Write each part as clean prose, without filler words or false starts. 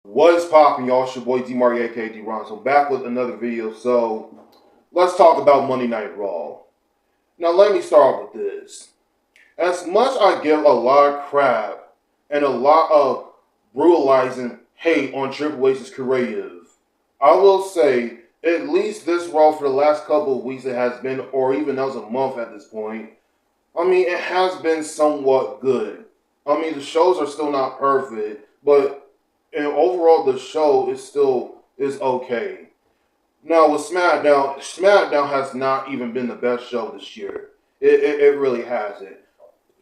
What is poppin', y'all? It's your boy D-Marty, aka D-Ron. So back with another video. So let's talk about Monday Night Raw. Now let me start off with this. As much I give a lot of crap and a lot of brutalizing hate on Triple H's creative, I will say at least this Raw for the last couple of weeks it has been, or even that was a month at this point. I mean, it has been somewhat good. I mean, the shows are still not perfect, but and overall the show is okay. Now with SmackDown has not even been the best show this year. It really hasn't.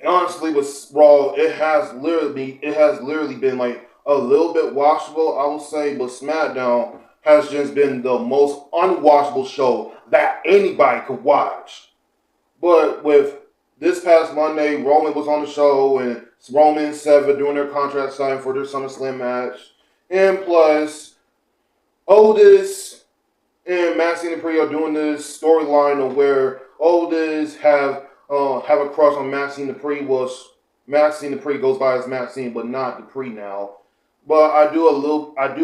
Honestly, with Raw, it has literally been like a little bit watchable, I will say, but SmackDown has just been the most unwatchable show that anybody could watch. But with this past Monday, Roman was on the show, and Roman and Seth are doing their contract signing for their Summerslam match. And plus, Otis and Maxine and Pri are doing this storyline of where Otis have a crush on Maxine Dupree. Well, Maxine Dupree goes by as Maxine, but not Dupree now. But I do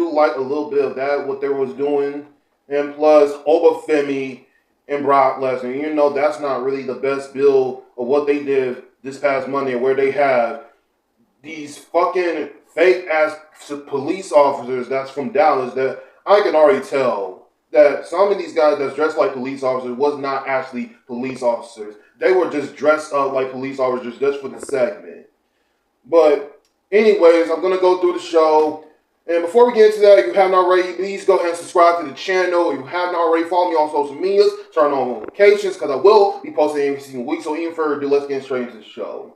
like a little bit of that what they was doing, and plus Obafemi and Brock Lesnar. You know that's not really the best build of what they did this past Monday, where they have these fucking fake ass police officers that's from Dallas that I can already tell that some of these guys that's dressed like police officers was not actually police officers. They were just dressed up like police officers just for the segment. But anyways, I'm gonna go through the show. And before we get into that, if you haven't already, please go ahead and subscribe to the channel. If you haven't already, follow me on social medias, turn on notifications, because I will be posting every single week. So even further ado, let's get straight into the show.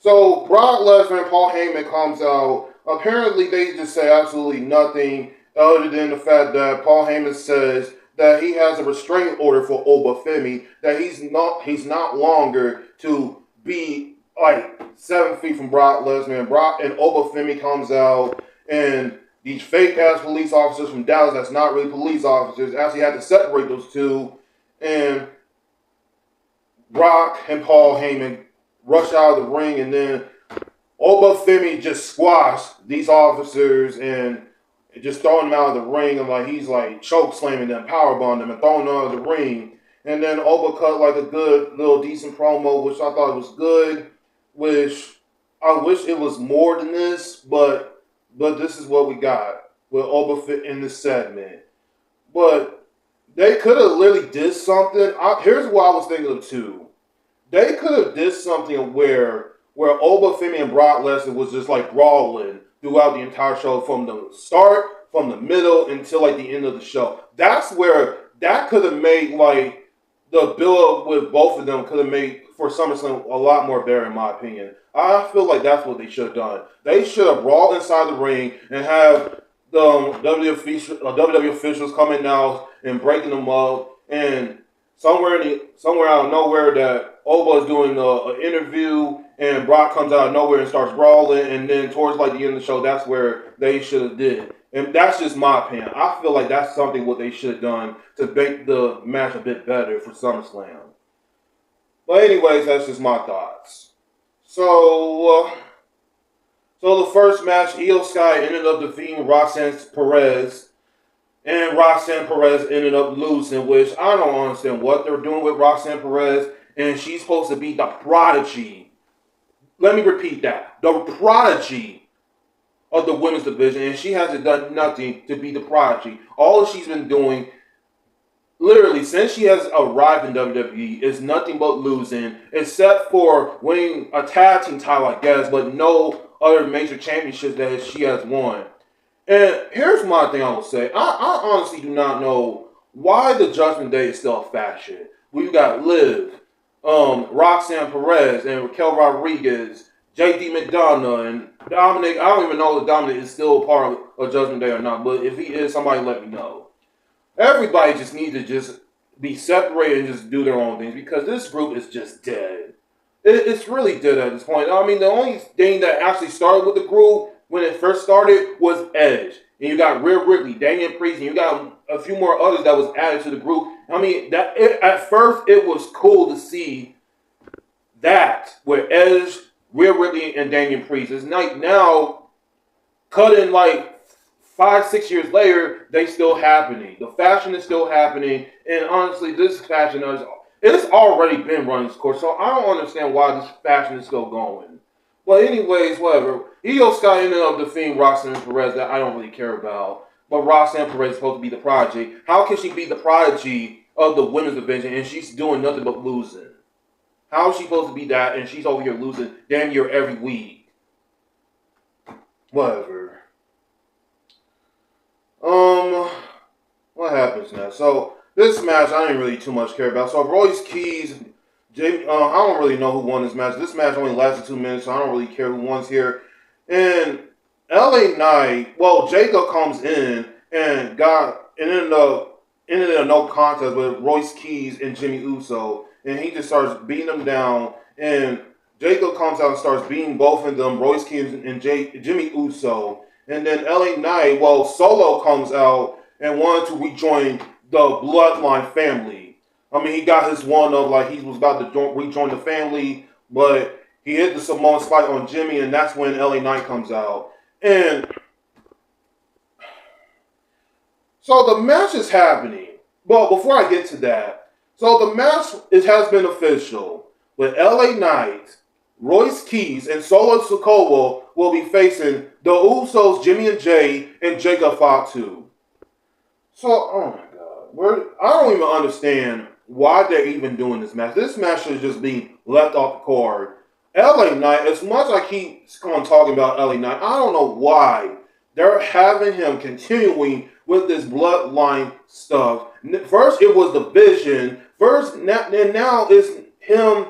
So Brock Lesnar and Paul Heyman comes out. Apparently, they just say absolutely nothing other than the fact that Paul Heyman says that he has a restraining order for Obafemi, that he's not longer to be like 7 feet from Brock Lesnar, and Obafemi comes out, and these fake ass police officers from Dallas that's not really police officers actually had to separate those two, and Brock and Paul Heyman rush out of the ring, and then Obafemi just squashed these officers and just throwing them out of the ring, and like he's like choke slamming them, powerbombing them, and throwing them out of the ring. And then Oba cut like a good little decent promo, which I thought was good. Which I wish it was more than this, but this is what we got with Oba fit in this segment. But they could have literally did something. Here's what I was thinking of too. They could have did something where Obafemi and Brock Lesnar was just like brawling throughout the entire show from the start, from the middle until like the end of the show. That's where that could have made like the build up with both of them could have made for SummerSlam a lot more better in my opinion. I feel like that's what they should have done. They should have brawled inside the ring and have the WWE officials coming out and breaking them up, and somewhere out of nowhere that Oba is doing an interview and Brock comes out of nowhere and starts brawling, and then towards like the end of the show, that's where they should have did. And that's just my opinion. I feel like that's something what they should have done to make the match a bit better for SummerSlam. But anyways, that's just my thoughts. So the first match, Io Sky ended up defeating Roxanne Perez, and Roxanne Perez ended up losing, which I don't understand what they're doing with Roxanne Perez, and she's supposed to be the prodigy. Let me repeat that. The prodigy of the women's division, and she hasn't done nothing to be the prodigy. All she's been doing, literally, since she has arrived in WWE, is nothing but losing, except for winning a tag team title, I guess, but no other major championships that she has won. And here's my thing I will say. I honestly do not know why the Judgment Day is still a faction. We've got Liv, Roxanne Perez, and Raquel Rodriguez, JD McDonough, and Dominic. I don't even know if Dominic is still a part of Judgment Day or not, but if he is, somebody let me know. Everybody just needs to just be separated and just do their own things, because this group is just dead. It's really dead at this point. I mean, the only thing that actually started with the group when it first started was Edge. And you got Rhea Ripley, Damian Priest, and you got a few more others that was added to the group. I mean, at first it was cool to see that with Edge, Rhea Ripley, and Damian Priest. It's like now cutting like 5, 6 years later, they still happening. The fashion is still happening, and honestly, this fashion it's already been run its course. So I don't understand why this fashion is still going. But anyways, whatever. Io Sky ended up defeating Roxanne Perez that I don't really care about. But Roxanne Perez is supposed to be the prodigy. How can she be the prodigy of the women's division and she's doing nothing but losing? How is she supposed to be that and she's over here losing damn near every week? Whatever. What happens now? So this match I didn't really too much care about. So Royce Keys, I don't really know who won this match. This match only lasted 2 minutes, so I don't really care who won here. And LA Knight, well, Jacob comes in and ended in a no contest with Royce Keys and Jimmy Uso, and he just starts beating them down. And Jacob comes out and starts beating both of them, Royce Keys and Jimmy Uso. And then LA Knight, well, Solo comes out and wanted to rejoin the Bloodline family. I mean, he got his one of like he was about to rejoin the family, but he hit the Samoan spike on Jimmy, and that's when LA Knight comes out. And so the match is happening. But before I get to that, so the match has been official with LA Knight, Royce Keys, and Solo Sikoa will be facing the Usos, Jimmy and Jay, and Jacob Fatu. So, oh my God. I don't even understand why they're even doing this match. This match should just be left off the card. LA Knight, as much as I keep on talking about LA Knight, I don't know why they're having him continuing with this bloodline stuff. First, it was the Vision. And now it's him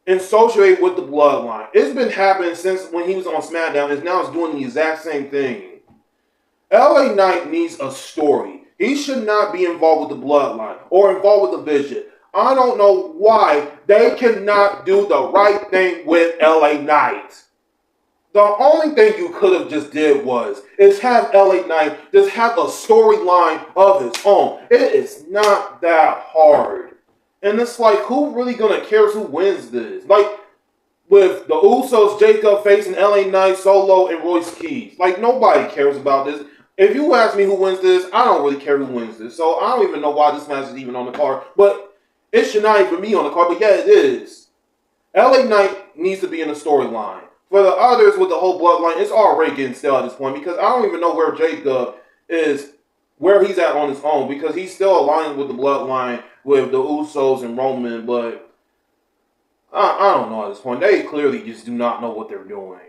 associated with the bloodline. It's been happening since when he was on SmackDown, and now it's doing the exact same thing. LA Knight needs a story. He should not be involved with the bloodline or involved with the Vision. I don't know why they cannot do the right thing with LA Knight. The only thing you could have just did is have LA Knight just have a storyline of his own. It is not that hard. And it's like, who really gonna cares who wins this? Like, with the Usos, Jacob facing LA Knight, Solo, and Royce Keys. Like, nobody cares about this. If you ask me who wins this, I don't really care who wins this. So I don't even know why this match is even on the card. But it should not even be on the card. But yeah, it is. LA Knight needs to be in the storyline. For the others with the whole bloodline, it's already getting stale at this point. Because I don't even know where Jacob is, where he's at on his own. Because he's still aligned with the bloodline with the Usos and Roman. But I don't know at this point. They clearly just do not know what they're doing.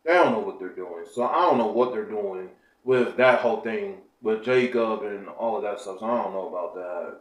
They don't know what they're doing. So I don't know what they're doing with that whole thing with Jacob and all of that stuff. So I don't know about that.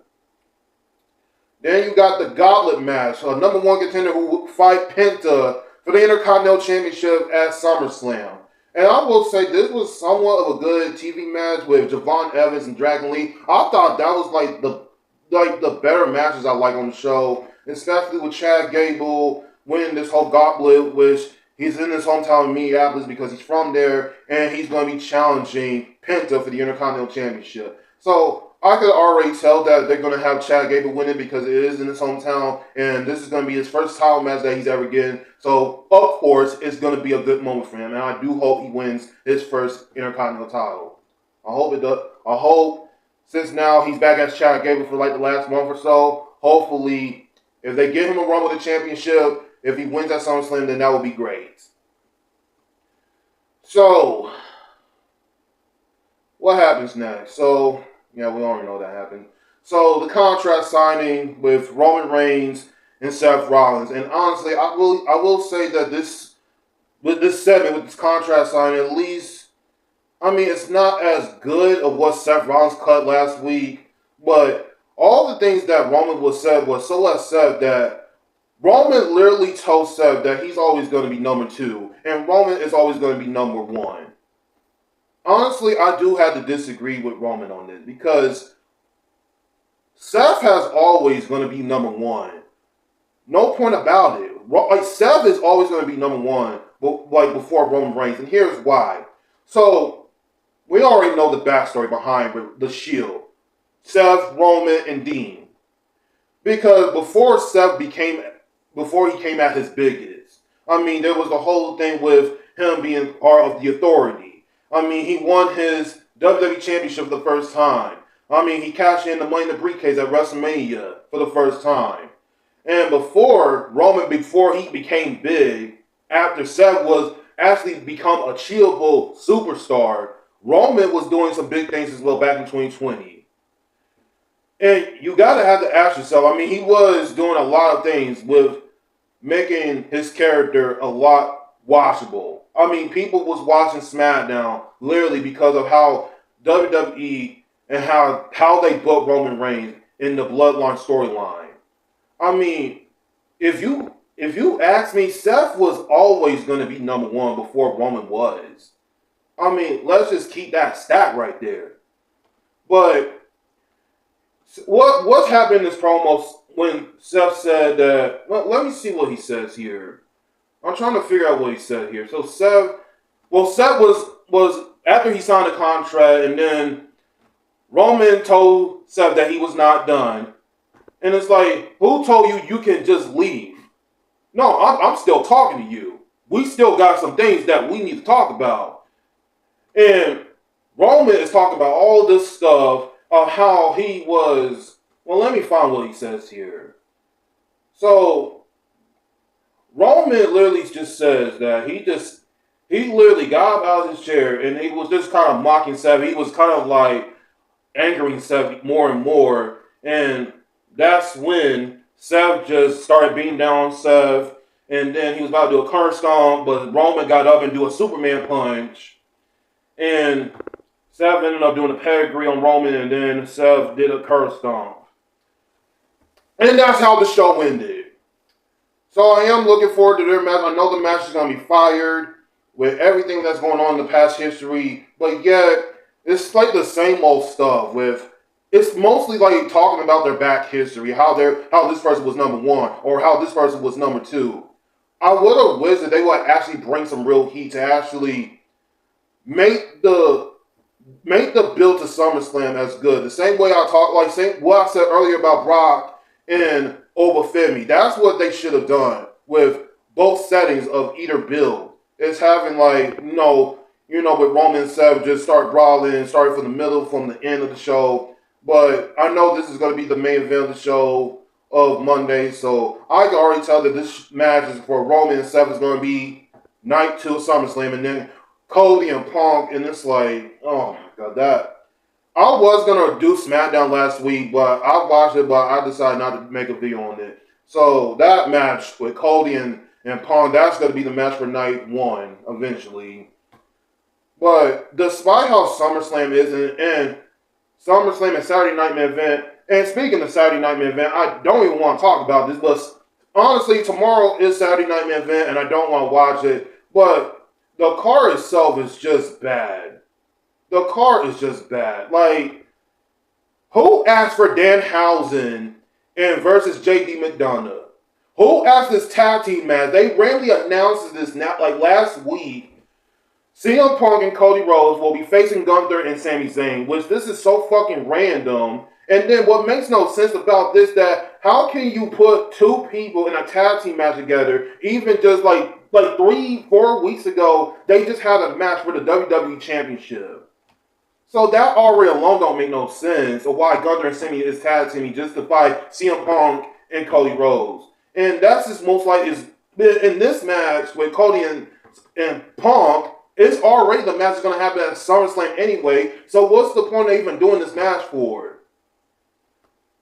Then you got the gauntlet match. A number one contender who will fight Penta for the Intercontinental Championship at Summerslam. And I will say this was somewhat of a good TV match with Javon Evans and Dragon Lee. I thought that was like the better matches I like on the show, especially with Chad Gable winning this whole gauntlet, which he's in his hometown in Minneapolis because he's from there, and he's going to be challenging Penta for the Intercontinental Championship. So I could already tell that they're going to have Chad Gable winning because it is in his hometown, and this is going to be his first title match that he's ever getting. So, of course, it's going to be a good moment for him, and I do hope he wins his first Intercontinental title. I hope it does. I hope, since now he's back as Chad Gable for like the last month or so, hopefully, if they give him a run with the championship, if he wins at SummerSlam, then that would be great. So, what happens next? So, yeah, we already know that happened. So, the contract signing with Roman Reigns and Seth Rollins. And honestly, I will say that this segment, with this contract signing, at least, I mean, it's not as good of what Seth Rollins cut last week, but all the things that Roman said was so less said that Roman literally told Seth that he's always going to be number 2, and Roman is always going to be number 1. Honestly, I do have to disagree with Roman on this, because Seth has always going to be number 1. No point about it. Like, Seth is always going to be number 1, but like before Roman Reigns, and here's why. So, we already know the backstory behind the Shield. Seth, Roman, and Dean. Because before he came at his biggest, I mean, there was the whole thing with him being part of the Authority. I mean, he won his WWE Championship for the first time. I mean, he cashed in the Money in the Briefcase at WrestleMania for the first time. And before he became big, after Seth was actually become a achievable superstar, Roman was doing some big things as well back in 2020. And you got to have to ask yourself, I mean, he was doing a lot of things with making his character a lot watchable. I mean, people was watching SmackDown literally because of how WWE and how they booked Roman Reigns in the Bloodline storyline. I mean, if you ask me, Seth was always going to be number one before Roman was. I mean, let's just keep that stat right there. But what's happened in this promo when Seth said that? Well, let me see what he says here. I'm trying to figure out what he said here. So Seth was after he signed the contract, and then Roman told Seth that he was not done. And it's like, who told you you can just leave? No, I'm still talking to you. We still got some things that we need to talk about. And Roman is talking about all this stuff of how he was. Well, let me find what he says here. So Roman literally just says that he literally got up out of his chair and he was just kind of mocking Seth. He was kind of like angering Seth more and more. And that's when Seth just started beating down Seth. And then he was about to do a curse stomp, but Roman got up and do a Superman punch. And Seth ended up doing a pedigree on Roman, and then Seth did a curse stomp. And that's how the show ended. So I am looking forward to their match. I know the match is going to be fired with everything that's going on in the past history, but yet it's like the same old stuff with, it's mostly like talking about their back history, how this person was number one or how this person was number two. I would have wished that they would actually bring some real heat to actually make the build to SummerSlam as good. The same way what I said earlier about Brock and Obafemi. That's what they should have done with both settings of either build. It's having with Roman and Seth just start brawling, start from the end of the show. But I know this is going to be the main event of the show of Monday, so I can already tell that this match is for Roman and Seth is going to be night 2 of SummerSlam, and then Cody and Punk, and it's like, oh my god, that. I was going to do SmackDown last week, but I watched it, but I decided not to make a video on it. So that match with Cody and Punk, that's going to be the match for night 1 eventually. But despite how SummerSlam is, and SummerSlam and Saturday Night Main Event, and speaking of Saturday Night Main Event, I don't even want to talk about this, but honestly, tomorrow is Saturday Night Main Event, and I don't want to watch it, but the card itself is just bad. The card is just bad. Like, who asked for Danhausen and versus JD McDonough? Who asked this tag team match? They randomly announced this now, like last week. CM Punk and Cody Rhodes will be facing Gunther and Sami Zayn, which this is so fucking random. And then what makes no sense about this, that how can you put two people in a tag team match together, even just like 3-4 weeks ago, they just had a match for the WWE Championship. So that already alone don't make no sense of why Gunther and Sami is tag teaming just to fight CM Punk and Cody Rhodes. And that's just most likely is in this match with Cody and Punk, it's already the match is going to happen at SummerSlam anyway. So what's the point of even doing this match for?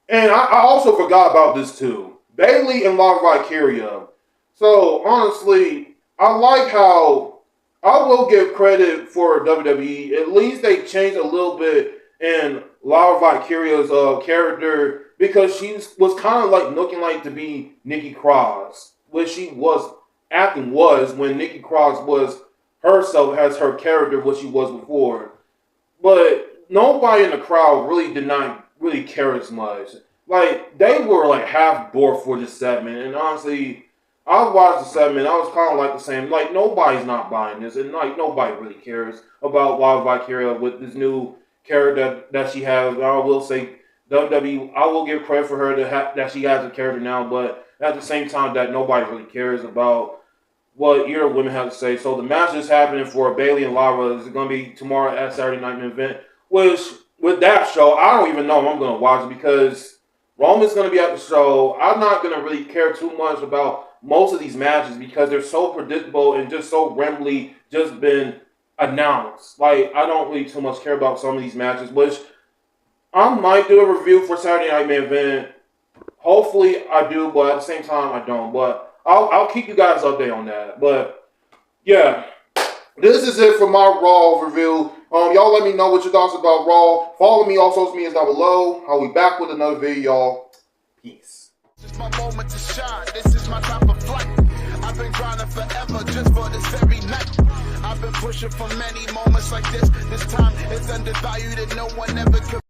And I also forgot about this too. Bayley and La Valkyria. So honestly, I like how I will give credit for WWE. At least they changed a little bit in La Valkyria's character, because she was kind of like looking like to be Nikki Cross, which she was when Nikki Cross was herself as her character, what she was before. But nobody in the crowd really did not really care as much. Like, they were like half bored for this segment, and honestly, I watched the segment, I was kind of like the same, like, nobody's not buying this, and like, nobody really cares about La Valkyria with this new character that she has. I will say, WWE, I will give credit for her that she has a character now, but at the same time that nobody really cares about what your women have to say. So the match is happening for Bayley and Lara. Is going to be tomorrow at Saturday Night Main Event. Which, with that show, I don't even know if I'm going to watch it because Roman's going to be at the show. I'm not going to really care too much about most of these matches because they're so predictable and just so randomly just been announced. Like, I don't really too much care about some of these matches, which I might do a review for Saturday Night Main Event. Hopefully I do, but at the same time I don't. But I'll keep you guys updated on that. But yeah, this is it for my Raw review. Y'all let me know what your thoughts about Raw. Follow me on social medias down below. I'll be back with another video, y'all. Peace. This is my moment to shine. This is my time of flight. I've been grinding forever just for this very night. I've been pushing for many moments like this. This time is undervalued and no one ever could.